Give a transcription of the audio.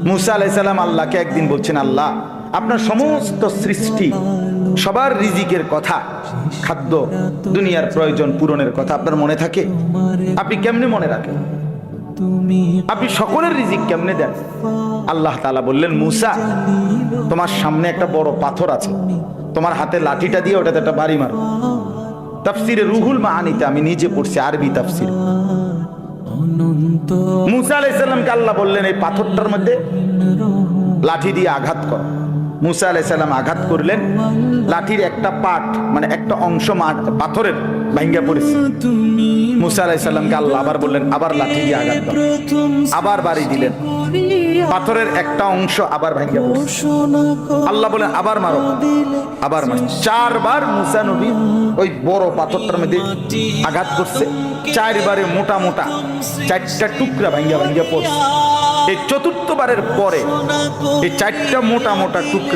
মুসা আলাইহিস সালাম আল্লাহকে একদিন বলছেন, আল্লাহ আপনার সমস্ত সৃষ্টি সবার রিজিকের কথা, খাদ্য দুনিয়ার প্রয়োজন পূরণের কথা আপনার মনে থাকে? আপনি কেমনে মনে রাখেন? আপনি সকলের রিজিক কেমনে দেন? আল্লাহ তাআলা বললেন, মুসা তোমার সামনে একটা বড় পাথর আছে, তোমার হাতে লাঠিটা দিয়ে ওটাতে একটা বাড়ি মারো। তাফসিরে রুহুল মাআনিতে আমি নিজে পড়ছি, আরবি তাফসির। মুসা আলাইহিস সালামকে আল্লাহ বললেন, এই পাথরটার মধ্যে লাঠি দিয়ে আঘাত কর। মুসা আলাইহিস সালাম আঘাত করলেন, লাঠির একটা পাট মানে একটা অংশ পাথরের ভাঙ্গা পড়েছে। মুসা আলাইহিস সালামকে আল্লাহ আবার বললেন, আবার লাঠি দিয়ে আঘাত কর। আবার বাড়ি দিলেন, পাথরের একটা অংশ আবার ভাঙ্গা পড়েছে। আল্লাহ বলেন, আবার মারো, আবার মারো। 4 বার মুসা নবী ওই বড় পাথরটার মধ্যে আঘাত করছে। 4 বারে মোটা মোটা 4টা টুকরা ভাঙ্গা ভাঙ্গা পড়ছে। এই 4র্থ বারের পরে এই 4টা মোটা মোটা টুকরা